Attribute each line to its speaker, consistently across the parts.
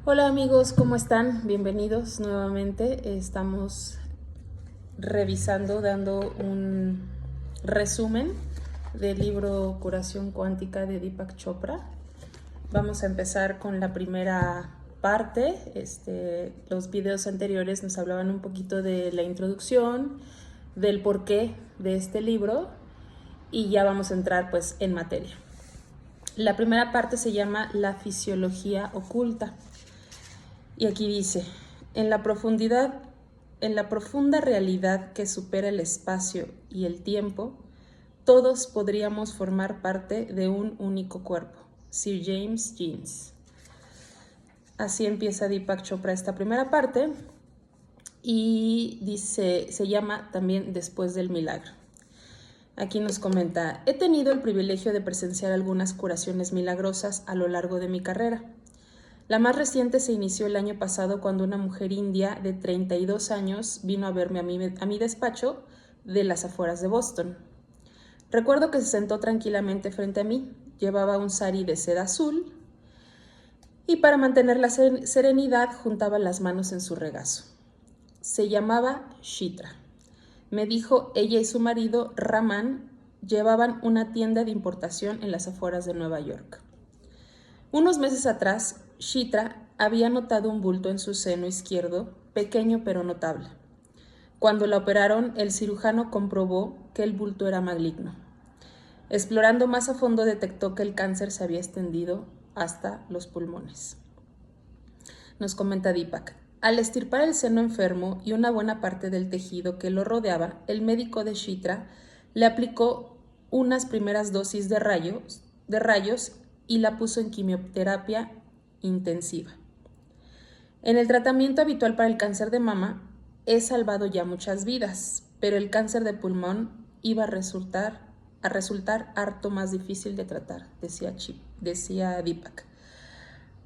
Speaker 1: Hola amigos, ¿cómo están? Bienvenidos nuevamente. Estamos dando un resumen del libro Curación Cuántica de Deepak Chopra. Vamos a empezar con la primera parte. Los videos anteriores nos hablaban un poquito de la introducción, del porqué de este libro y ya vamos a entrar pues en materia. La primera parte se llama La fisiología oculta. Y aquí dice, en la profunda realidad que supera el espacio y el tiempo, todos podríamos formar parte de un único cuerpo. Sir James Jeans. Así empieza Deepak Chopra esta primera parte y dice, se llama también Después del Milagro. Aquí nos comenta, he tenido el privilegio de presenciar algunas curaciones milagrosas a lo largo de mi carrera. La más reciente se inició el año pasado cuando una mujer india de 32 años vino a verme a mi despacho de las afueras de Boston. Recuerdo que se sentó tranquilamente frente a mí, llevaba un sari de seda azul y para mantener la serenidad juntaba las manos en su regazo. Se llamaba Chitra. Me dijo, ella y su marido, Raman, llevaban una tienda de importación en las afueras de Nueva York. Unos meses atrás, Chitra había notado un bulto en su seno izquierdo, pequeño pero notable. Cuando la operaron, el cirujano comprobó que el bulto era maligno. Explorando más a fondo, detectó que el cáncer se había extendido hasta los pulmones. Nos comenta Deepak. Al extirpar el seno enfermo y una buena parte del tejido que lo rodeaba, el médico de Chitra le aplicó unas primeras dosis de rayos y la puso en quimioterapia intensiva. En el tratamiento habitual para el cáncer de mama he salvado ya muchas vidas, pero el cáncer de pulmón iba a resultar harto más difícil de tratar, decía Deepak.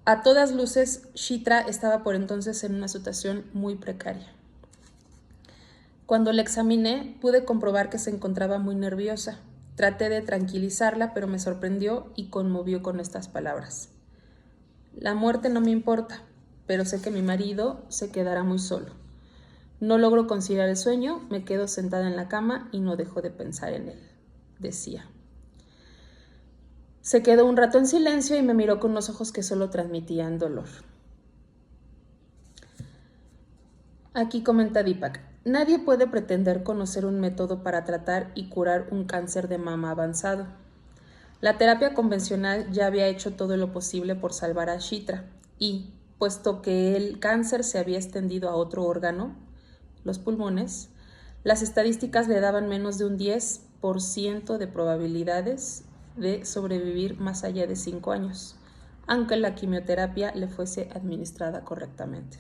Speaker 1: A todas luces, Chitra estaba por entonces en una situación muy precaria. Cuando la examiné, pude comprobar que se encontraba muy nerviosa. Traté de tranquilizarla, pero me sorprendió y conmovió con estas palabras. La muerte no me importa, pero sé que mi marido se quedará muy solo. No logro conciliar el sueño, me quedo sentada en la cama y no dejo de pensar en él, decía. Se quedó un rato en silencio y me miró con los ojos que solo transmitían dolor. Aquí comenta Deepak, nadie puede pretender conocer un método para tratar y curar un cáncer de mama avanzado. La terapia convencional ya había hecho todo lo posible por salvar a Chitra y, puesto que el cáncer se había extendido a otro órgano, los pulmones, las estadísticas le daban menos de un 10% de probabilidades de sobrevivir más allá de 5 años, aunque la quimioterapia le fuese administrada correctamente.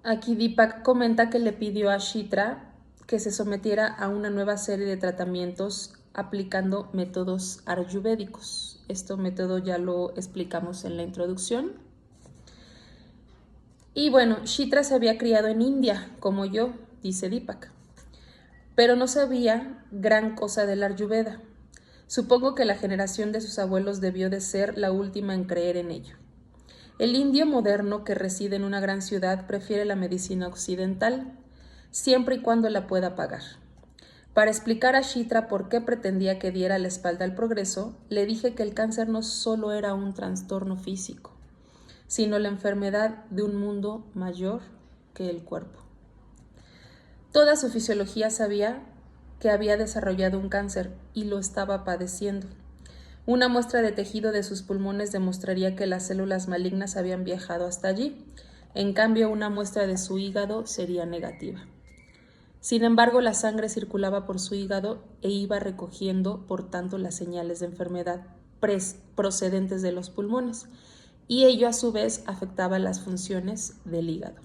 Speaker 1: Aquí Deepak comenta que le pidió a Chitra que se sometiera a una nueva serie de tratamientos aplicando métodos ayurvédicos. Este método ya lo explicamos en la introducción. Y bueno, Chitra se había criado en India, como yo, dice Deepak, pero no sabía gran cosa del Ayurveda. Supongo que la generación de sus abuelos debió de ser la última en creer en ello. El indio moderno que reside en una gran ciudad prefiere la medicina occidental, siempre y cuando la pueda pagar. Para explicar a Chitra por qué pretendía que diera la espalda al progreso, le dije que el cáncer no solo era un trastorno físico, sino la enfermedad de un mundo mayor que el cuerpo. Toda su fisiología sabía que había desarrollado un cáncer y lo estaba padeciendo. Una muestra de tejido de sus pulmones demostraría que las células malignas habían viajado hasta allí. En cambio, una muestra de su hígado sería negativa. Sin embargo, la sangre circulaba por su hígado e iba recogiendo, por tanto, las señales de enfermedad procedentes de los pulmones, y ello a su vez afectaba las funciones del hígado.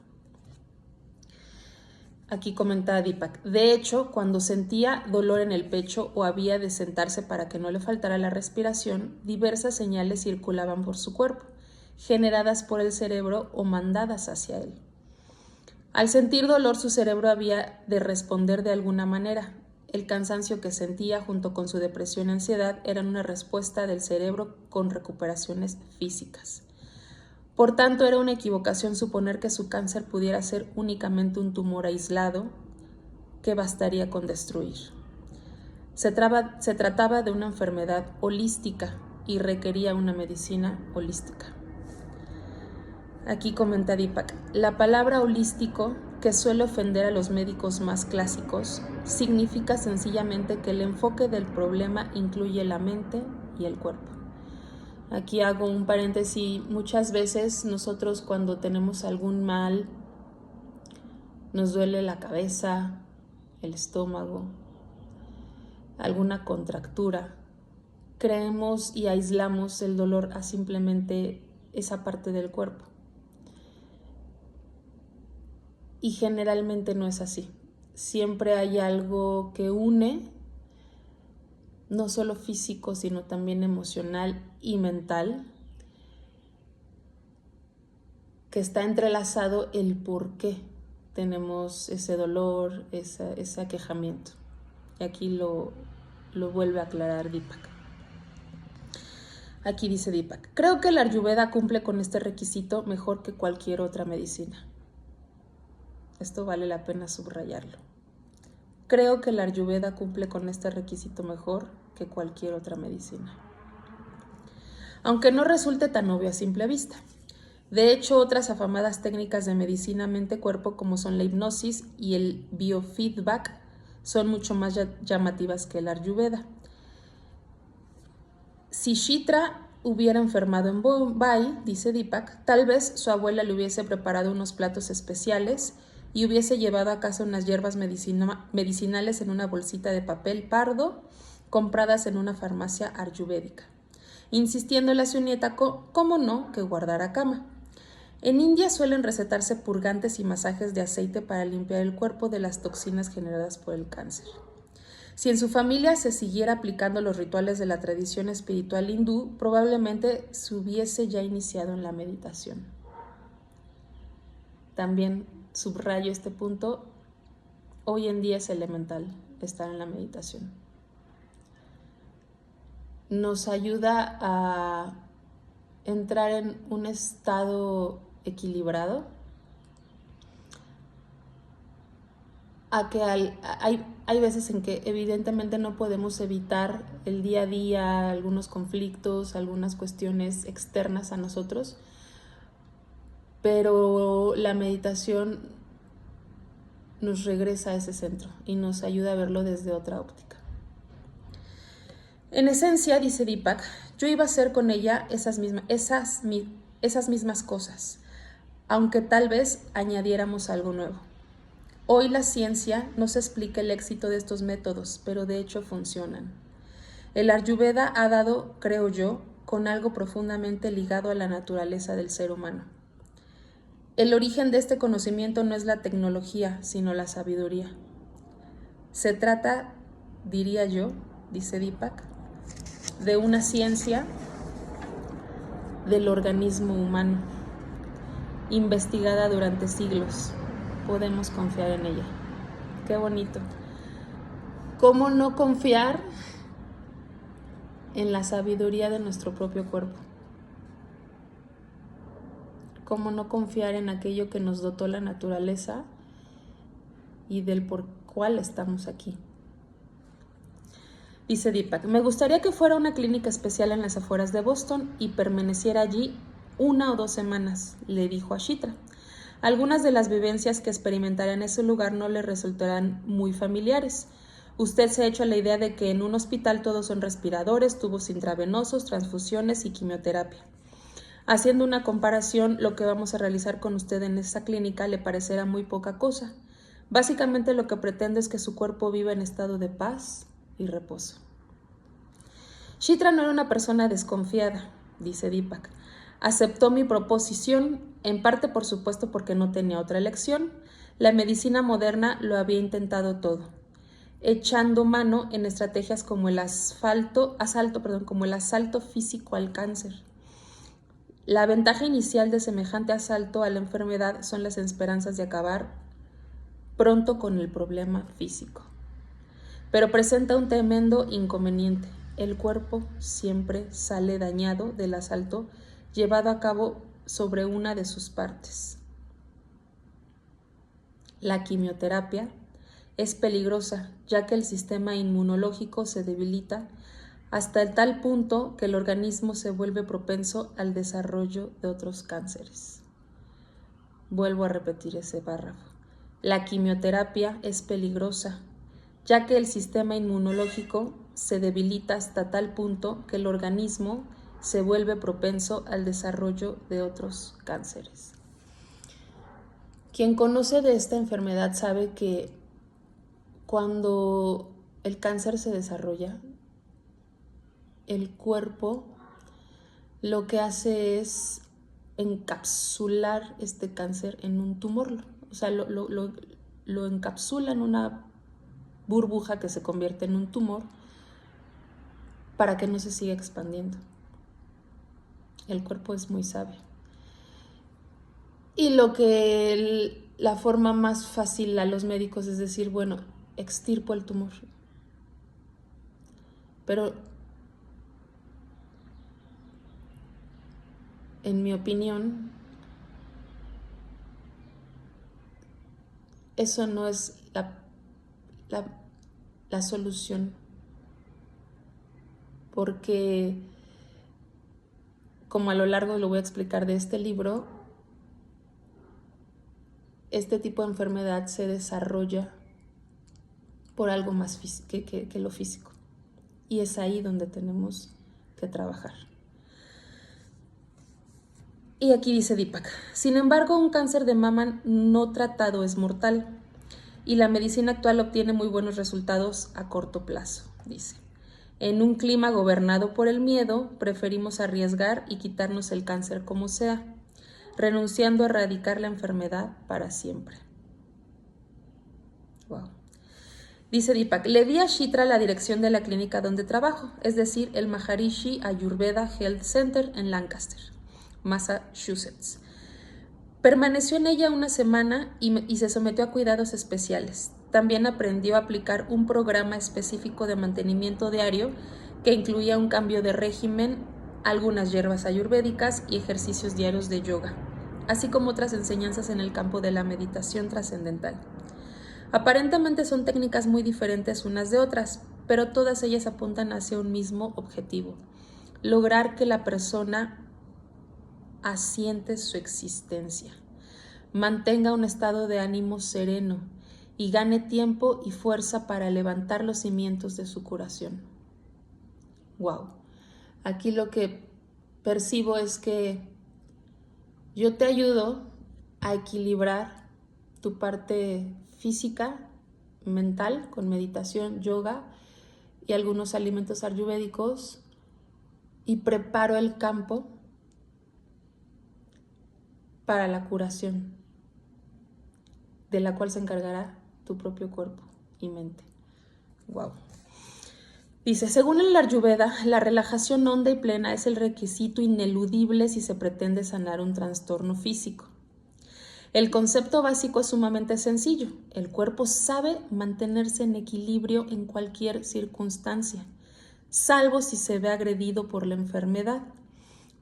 Speaker 1: Aquí comenta Deepak, de hecho, cuando sentía dolor en el pecho o había de sentarse para que no le faltara la respiración, diversas señales circulaban por su cuerpo, generadas por el cerebro o mandadas hacia él. Al sentir dolor, su cerebro había de responder de alguna manera. El cansancio que sentía junto con su depresión y ansiedad eran una respuesta del cerebro con recuperaciones físicas. Por tanto, era una equivocación suponer que su cáncer pudiera ser únicamente un tumor aislado que bastaría con destruir. Se trataba de una enfermedad holística y requería una medicina holística. Aquí comenta Deepak, la palabra holístico, que suele ofender a los médicos más clásicos, significa sencillamente que el enfoque del problema incluye la mente y el cuerpo. Aquí hago un paréntesis, muchas veces nosotros cuando tenemos algún mal, nos duele la cabeza, el estómago, alguna contractura, creemos y aislamos el dolor a simplemente esa parte del cuerpo. Y generalmente no es así. Siempre hay algo que une, no solo físico, sino también emocional y mental, que está entrelazado el por qué tenemos ese dolor, ese aquejamiento. Y aquí lo vuelve a aclarar Deepak. Aquí dice Deepak, creo que la Ayurveda cumple con este requisito mejor que cualquier otra medicina. Esto vale la pena subrayarlo. Creo que la Ayurveda cumple con este requisito mejor que cualquier otra medicina. Aunque no resulte tan obvio a simple vista. De hecho, otras afamadas técnicas de medicina mente-cuerpo como son la hipnosis y el biofeedback son mucho más llamativas que la Ayurveda. Si Chitra hubiera enfermado en Bombay, dice Deepak, tal vez su abuela le hubiese preparado unos platos especiales y hubiese llevado a casa unas hierbas medicinales en una bolsita de papel pardo compradas en una farmacia ayurvédica, insistiéndole a su nieta, cómo no, que guardara cama. En India suelen recetarse purgantes y masajes de aceite para limpiar el cuerpo de las toxinas generadas por el cáncer. Si en su familia se siguiera aplicando los rituales de la tradición espiritual hindú, probablemente se hubiese ya iniciado en la meditación. También subrayo este punto, hoy en día es elemental estar en la meditación. Nos ayuda a entrar en un estado equilibrado, a que hay veces en que evidentemente no podemos evitar el día a día, algunos conflictos, algunas cuestiones externas a nosotros, pero la meditación nos regresa a ese centro y nos ayuda a verlo desde otra óptica. En esencia, dice Deepak, yo iba a hacer con ella esas mismas cosas, aunque tal vez añadiéramos algo nuevo. Hoy la ciencia nos explica el éxito de estos métodos, pero de hecho funcionan. El Ayurveda ha dado, creo yo, con algo profundamente ligado a la naturaleza del ser humano. El origen de este conocimiento no es la tecnología, sino la sabiduría. Se trata, diría yo, dice Deepak, de una ciencia del organismo humano, investigada durante siglos. Podemos confiar en ella. Qué bonito. ¿Cómo no confiar en la sabiduría de nuestro propio cuerpo? ¿Cómo no confiar en aquello que nos dotó la naturaleza y del por cuál estamos aquí? Dice Deepak, me gustaría que fuera una clínica especial en las afueras de Boston y permaneciera allí 1 o 2 semanas, le dijo a Chitra. Algunas de las vivencias que experimentará en ese lugar no le resultarán muy familiares. Usted se ha hecho la idea de que en un hospital todos son respiradores, tubos intravenosos, transfusiones y quimioterapia. Haciendo una comparación, lo que vamos a realizar con usted en esta clínica le parecerá muy poca cosa. Básicamente lo que pretendo es que su cuerpo viva en estado de paz y reposo. Chitra no era una persona desconfiada, dice Deepak. Aceptó mi proposición, en parte por supuesto porque no tenía otra elección. La medicina moderna lo había intentado todo, echando mano en estrategias como el asalto físico al cáncer. La ventaja inicial de semejante asalto a la enfermedad son las esperanzas de acabar pronto con el problema físico. Pero presenta un tremendo inconveniente. El cuerpo siempre sale dañado del asalto llevado a cabo sobre una de sus partes. La quimioterapia es peligrosa, ya que el sistema inmunológico se debilita hasta el tal punto que el organismo se vuelve propenso al desarrollo de otros cánceres. Vuelvo a repetir ese párrafo. La quimioterapia es peligrosa, ya que el sistema inmunológico se debilita hasta tal punto que el organismo se vuelve propenso al desarrollo de otros cánceres. Quien conoce de esta enfermedad sabe que cuando el cáncer se desarrolla, el cuerpo lo que hace es encapsular este cáncer en un tumor. O sea, lo encapsula en una burbuja que se convierte en un tumor para que no se siga expandiendo. El cuerpo es muy sabio. Y la forma más fácil a los médicos es decir, bueno, extirpo el tumor. Pero en mi opinión, eso no es la solución, porque como a lo largo lo voy a explicar de este libro, este tipo de enfermedad se desarrolla por algo más que lo físico, y es ahí donde tenemos que trabajar. Y aquí dice Deepak: sin embargo, un cáncer de mama no tratado es mortal y la medicina actual obtiene muy buenos resultados a corto plazo, dice. En un clima gobernado por el miedo, preferimos arriesgar y quitarnos el cáncer como sea, renunciando a erradicar la enfermedad para siempre. Wow. Dice Deepak: le di a Chitra la dirección de la clínica donde trabajo, es decir, el Maharishi Ayurveda Health Center en Lancaster, Massachusetts. Permaneció en ella una semana y se sometió a cuidados especiales. También aprendió a aplicar un programa específico de mantenimiento diario que incluía un cambio de régimen, algunas hierbas ayurvédicas y ejercicios diarios de yoga, así como otras enseñanzas en el campo de la meditación trascendental. Aparentemente son técnicas muy diferentes unas de otras, pero todas ellas apuntan hacia un mismo objetivo: lograr que la persona asiente su existencia, mantenga un estado de ánimo sereno y gane tiempo y fuerza para levantar los cimientos de su curación. Wow. Aquí lo que percibo es que yo te ayudo a equilibrar tu parte física, mental, con meditación, yoga y algunos alimentos ayurvédicos, y preparo el campo para la curación, de la cual se encargará tu propio cuerpo y mente. Wow. Dice: según el Ayurveda, la relajación honda y plena es el requisito ineludible si se pretende sanar un trastorno físico. El concepto básico es sumamente sencillo. El cuerpo sabe mantenerse en equilibrio en cualquier circunstancia, salvo si se ve agredido por la enfermedad.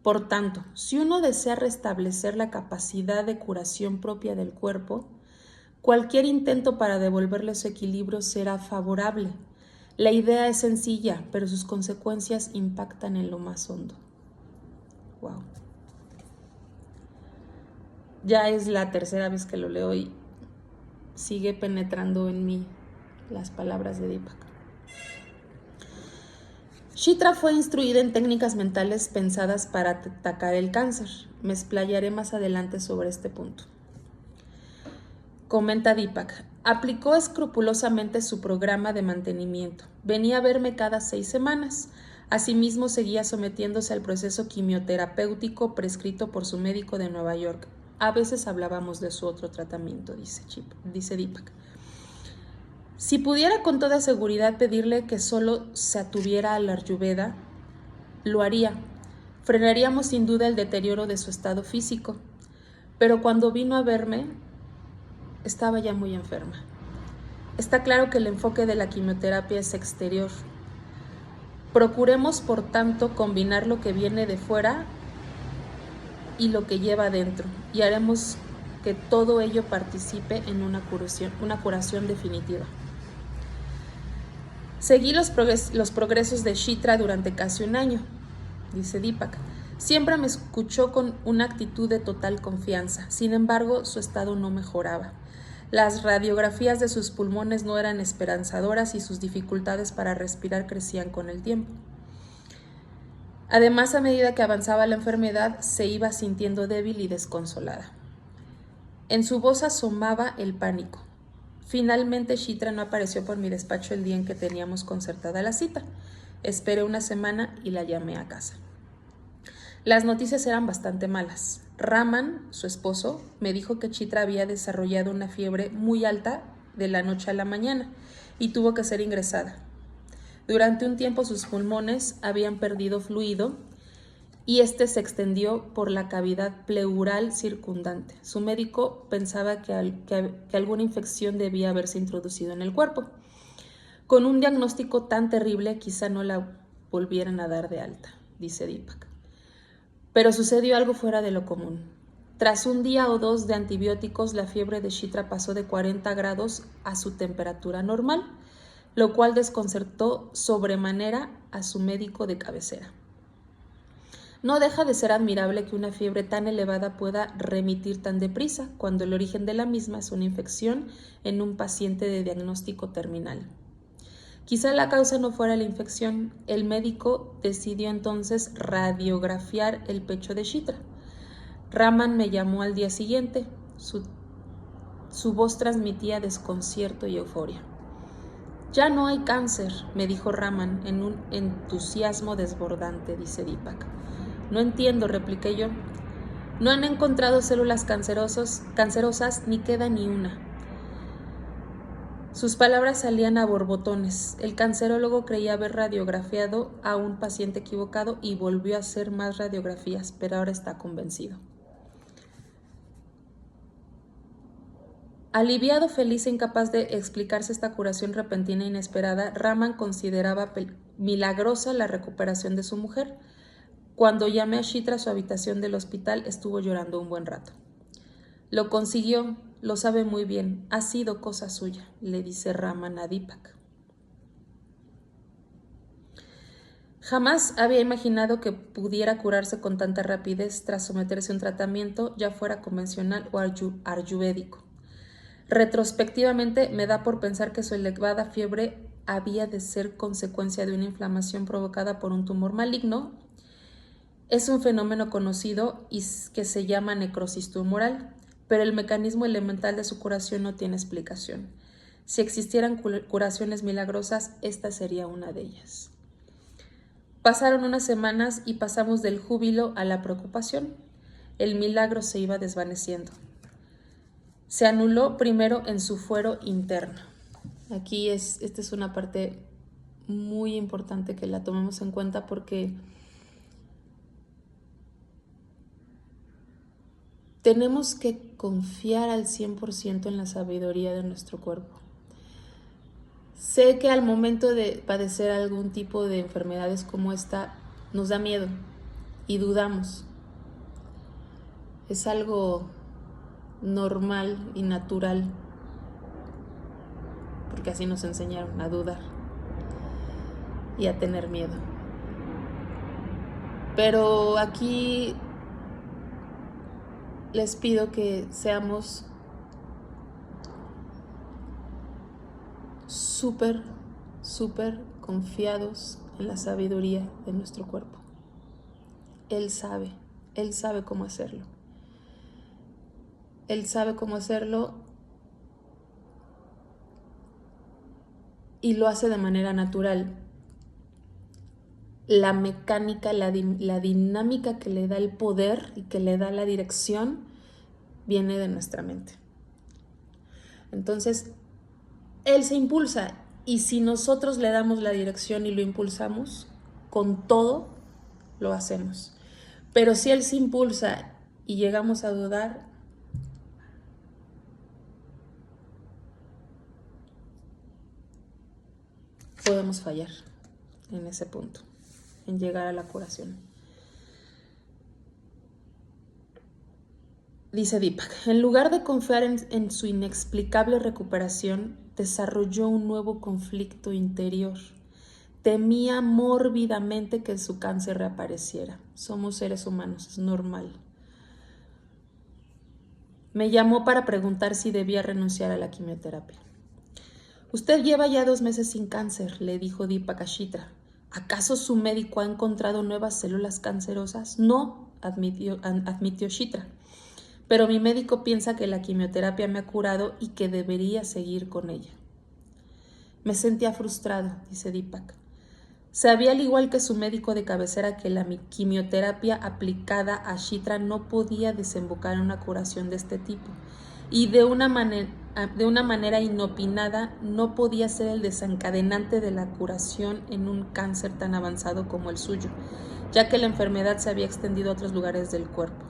Speaker 1: Por tanto, si uno desea restablecer la capacidad de curación propia del cuerpo, cualquier intento para devolverle su equilibrio será favorable. La idea es sencilla, pero sus consecuencias impactan en lo más hondo. Wow. Ya es la tercera vez que lo leo y sigue penetrando en mí las palabras de Deepak. Chitra fue instruida en técnicas mentales pensadas para atacar el cáncer. Me explayaré más adelante sobre este punto. Comenta Deepak: aplicó escrupulosamente su programa de mantenimiento. Venía a verme cada 6 semanas. Asimismo, seguía sometiéndose al proceso quimioterapéutico prescrito por su médico de Nueva York. A veces hablábamos de su otro tratamiento, dice Deepak. Si pudiera con toda seguridad pedirle que solo se atuviera al Ayurveda, lo haría. Frenaríamos sin duda el deterioro de su estado físico. Pero cuando vino a verme, estaba ya muy enferma. Está claro que el enfoque de la quimioterapia es exterior. Procuremos, por tanto, combinar lo que viene de fuera y lo que lleva dentro, y haremos que todo ello participe en una curación definitiva. Seguí los progresos de Chitra durante casi un año, dice Deepak. Siempre me escuchó con una actitud de total confianza. Sin embargo, su estado no mejoraba. Las radiografías de sus pulmones no eran esperanzadoras y sus dificultades para respirar crecían con el tiempo. Además, a medida que avanzaba la enfermedad, se iba sintiendo débil y desconsolada. En su voz asomaba el pánico. Finalmente, Chitra no apareció por mi despacho el día en que teníamos concertada la cita. Esperé una semana y la llamé a casa. Las noticias eran bastante malas. Raman, su esposo, me dijo que Chitra había desarrollado una fiebre muy alta de la noche a la mañana y tuvo que ser ingresada. Durante un tiempo sus pulmones habían perdido fluido y este se extendió por la cavidad pleural circundante. Su médico pensaba que alguna infección debía haberse introducido en el cuerpo. Con un diagnóstico tan terrible, quizá no la volvieran a dar de alta, dice Deepak. Pero sucedió algo fuera de lo común. Tras un día o dos de antibióticos, la fiebre de Chitra pasó de 40 grados a su temperatura normal, lo cual desconcertó sobremanera a su médico de cabecera. No deja de ser admirable que una fiebre tan elevada pueda remitir tan deprisa, cuando el origen de la misma es una infección en un paciente de diagnóstico terminal. Quizá la causa no fuera la infección. El médico decidió entonces radiografiar el pecho de Chitra. Raman me llamó al día siguiente. Su voz transmitía desconcierto y euforia. Ya no hay cáncer, me dijo Raman en un entusiasmo desbordante, dice Deepak. No entiendo, repliqué yo. No han encontrado células cancerosas ni queda ni una. Sus palabras salían a borbotones. El cancerólogo creía haber radiografiado a un paciente equivocado y volvió a hacer más radiografías, pero ahora está convencido. Aliviado, feliz e incapaz de explicarse esta curación repentina e inesperada, Raman consideraba milagrosa la recuperación de su mujer. Cuando llamé a Chitra a su habitación del hospital, estuvo llorando un buen rato. Lo consiguió, lo sabe muy bien, ha sido cosa suya, le dice Raman a Deepak. Jamás había imaginado que pudiera curarse con tanta rapidez tras someterse a un tratamiento, ya fuera convencional o ayurvédico. Retrospectivamente, me da por pensar que su elevada fiebre había de ser consecuencia de una inflamación provocada por un tumor maligno. Es un fenómeno conocido y que se llama necrosis tumoral, pero el mecanismo elemental de su curación no tiene explicación. Si existieran curaciones milagrosas, esta sería una de ellas. Pasaron unas semanas y pasamos del júbilo a la preocupación. El milagro se iba desvaneciendo. Se anuló primero en su fuero interno. Aquí esta es una parte muy importante que la tomemos en cuenta porque tenemos que confiar al 100% en la sabiduría de nuestro cuerpo. Sé que al momento de padecer algún tipo de enfermedades como esta, nos da miedo y dudamos. Es algo normal y natural, porque así nos enseñaron a dudar y a tener miedo. Pero aquí les pido que seamos súper confiados en la sabiduría de nuestro cuerpo. Él sabe cómo hacerlo. Él sabe cómo hacerlo y lo hace de manera natural. La mecánica, la dinámica que le da el poder y que le da la dirección viene de nuestra mente. Entonces, Él se impulsa y si nosotros le damos la dirección y lo impulsamos, con todo lo hacemos. Pero si Él se impulsa y llegamos a dudar, podemos fallar en ese punto, en llegar a la curación. Dice Deepak, en lugar de confiar en su inexplicable recuperación, desarrolló un nuevo conflicto interior. Temía mórbidamente que su cáncer reapareciera. Somos seres humanos, es normal. Me llamó para preguntar si debía renunciar a la quimioterapia. Usted lleva ya 2 meses sin cáncer, le dijo Deepak a Chitra. ¿Acaso su médico ha encontrado nuevas células cancerosas? No, admitió Chitra. Pero mi médico piensa que la quimioterapia me ha curado y que debería seguir con ella. Me sentía frustrado, dice Deepak. Sabía al igual que su médico de cabecera que la quimioterapia aplicada a Chitra no podía desembocar en una curación de este tipo y de una manera inopinada no podía ser el desencadenante de la curación en un cáncer tan avanzado como el suyo, ya que la enfermedad se había extendido a otros lugares del cuerpo.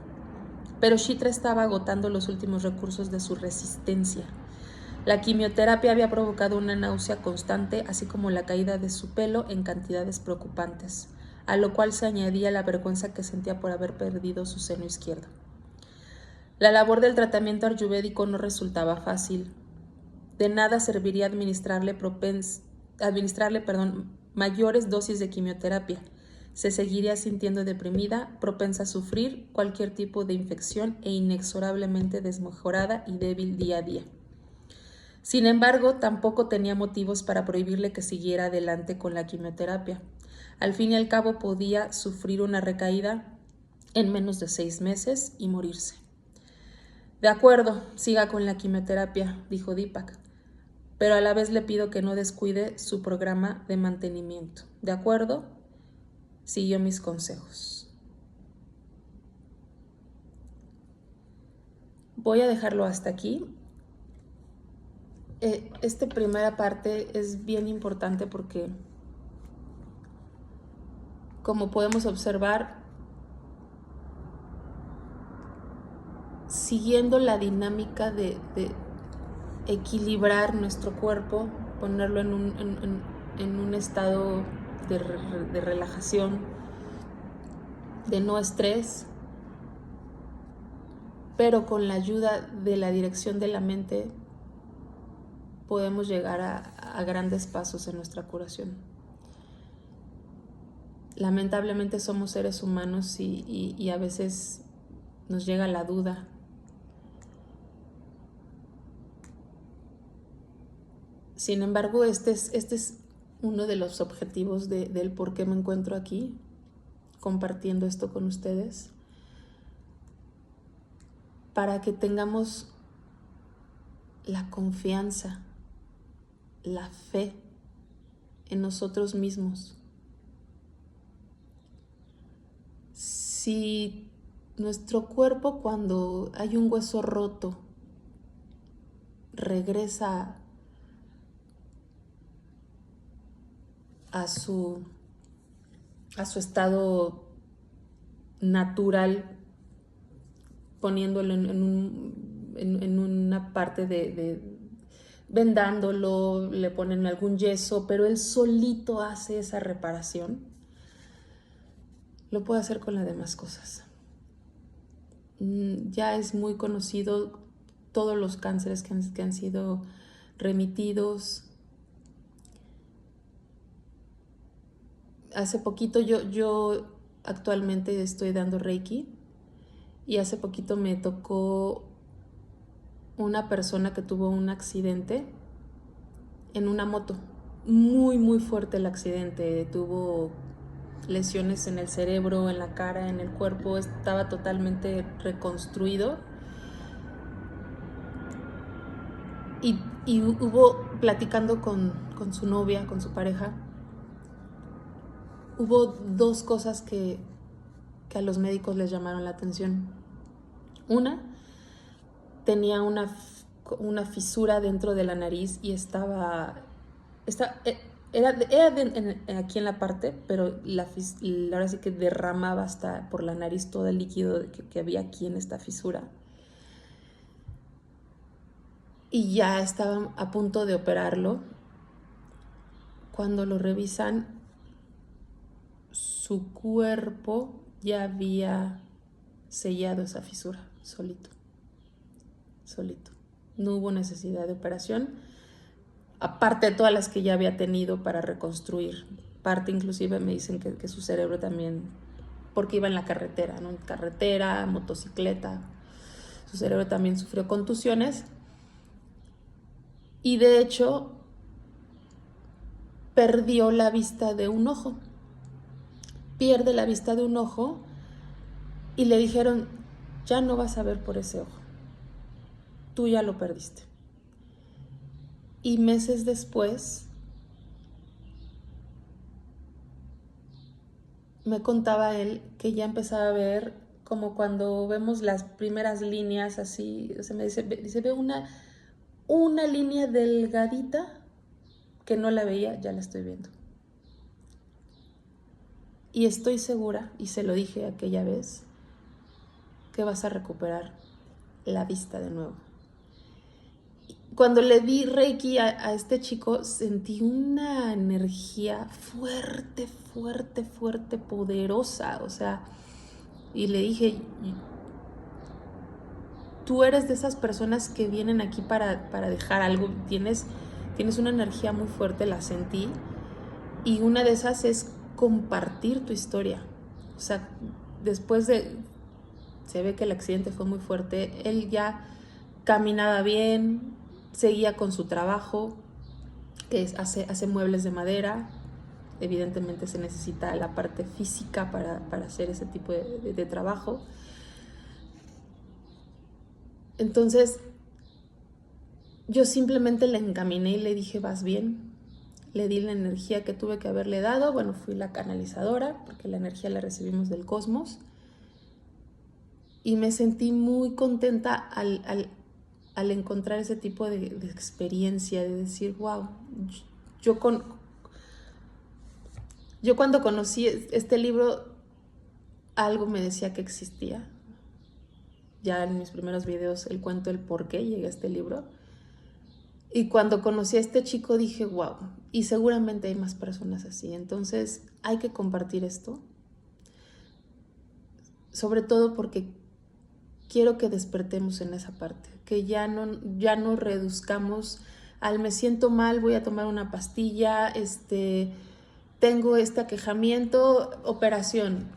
Speaker 1: Pero Chitra estaba agotando los últimos recursos de su resistencia. La quimioterapia había provocado una náusea constante, así como la caída de su pelo en cantidades preocupantes, a lo cual se añadía la vergüenza que sentía por haber perdido su seno izquierdo. La labor del tratamiento ayurvédico no resultaba fácil. De nada serviría administrarle mayores dosis de quimioterapia. Se seguiría sintiendo deprimida, propensa a sufrir cualquier tipo de infección e inexorablemente desmejorada y débil día a día. Sin embargo, tampoco tenía motivos para prohibirle que siguiera adelante con la quimioterapia. Al fin y al cabo podía sufrir una recaída en menos de 6 meses y morirse. De acuerdo, siga con la quimioterapia, dijo Deepak, pero a la vez le pido que no descuide su programa de mantenimiento. ¿De acuerdo? Siguió mis consejos. Voy a dejarlo hasta aquí. Esta primera parte es bien importante porque, como podemos observar, siguiendo la dinámica de equilibrar nuestro cuerpo, ponerlo en un estado de relajación, de no estrés, pero con la ayuda de la dirección de la mente podemos llegar a grandes pasos en nuestra curación. Lamentablemente somos seres humanos y a veces nos llega la duda. Sin embargo, este es uno de los objetivos del por qué me encuentro aquí, compartiendo esto con ustedes, para que tengamos la confianza, la fe en nosotros mismos. Si nuestro cuerpo, cuando hay un hueso roto, regresa a su estado natural, poniéndolo en una parte vendándolo, le ponen algún yeso, pero él solito hace esa reparación, lo puede hacer con las demás cosas. Ya es muy conocido todos los cánceres que han sido remitidos. Hace poquito yo actualmente estoy dando Reiki y hace poquito me tocó una persona que tuvo un accidente en una moto. Muy, muy fuerte el accidente. Tuvo lesiones en el cerebro, en la cara, en el cuerpo. Estaba totalmente reconstruido. Y hubo, platicando con su novia, con su pareja, hubo 2 cosas que a los médicos les llamaron la atención. Una, tenía una fisura dentro de la nariz y era aquí en la parte, pero ahora sí que derramaba hasta por la nariz todo el líquido que había aquí en esta fisura. Y ya estaban a punto de operarlo. Cuando lo revisan, su cuerpo ya había sellado esa fisura solito. solito. No hubo necesidad de operación, aparte de todas las que ya había tenido para reconstruir. Parte inclusive me dicen que su cerebro también, porque iba en la carretera, ¿no? Carretera, motocicleta, su cerebro también sufrió contusiones. Y de hecho perdió la vista de un ojo. Pierde la vista de un ojo y le dijeron, ya no vas a ver por ese ojo. Tú ya lo perdiste. Y meses después me contaba él que ya empezaba a ver como cuando vemos las primeras líneas así, o sea, me dice veo una línea delgadita que no la veía, ya la estoy viendo. Y estoy segura, y se lo dije aquella vez, que vas a recuperar la vista de nuevo. Cuando le di Reiki a este chico, sentí una energía fuerte, fuerte, fuerte, poderosa. O sea, y le dije, tú eres de esas personas que vienen aquí para dejar algo. Tienes una energía muy fuerte, la sentí. Y una de esas es compartir tu historia. O sea, después de... Se ve que el accidente fue muy fuerte. Él ya caminaba bien, seguía con su trabajo, que hace muebles de madera. Evidentemente se necesita la parte física para hacer ese tipo de trabajo. Entonces, yo simplemente le encaminé y le dije, vas bien. Le di la energía que tuve que haberle dado. Bueno, fui la canalizadora, porque la energía la recibimos del cosmos. Y me sentí muy contenta al encontrar ese tipo de experiencia, de decir, wow, yo cuando conocí este libro, algo me decía que existía. Ya en mis primeros videos él cuento el por qué llegué a este libro. Y cuando conocí a este chico dije, wow, y seguramente hay más personas así. Entonces hay que compartir esto. Sobre todo porque quiero que despertemos en esa parte, que ya no reduzcamos al me siento mal, voy a tomar una pastilla, tengo este aquejamiento, operación,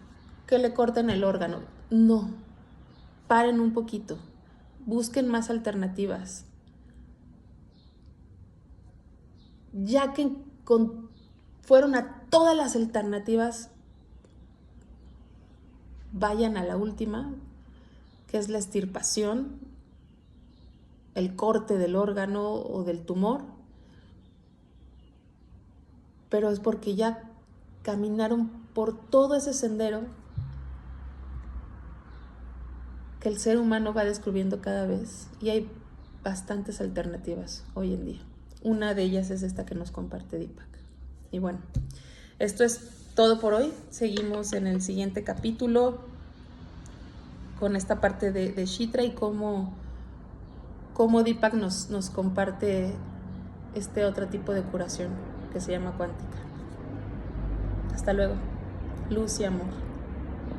Speaker 1: que le corten el órgano. No, paren un poquito, busquen más alternativas. Ya que fueron a todas las alternativas, vayan a la última, que es la extirpación, el corte del órgano o del tumor, pero es porque ya caminaron por todo ese sendero que el ser humano va descubriendo cada vez, y hay bastantes alternativas hoy en día. Una de ellas es esta que nos comparte Deepak. Y bueno, esto es todo por hoy. Seguimos en el siguiente capítulo con esta parte de Shitra y cómo Deepak nos comparte este otro tipo de curación que se llama cuántica. Hasta luego. Luz y amor.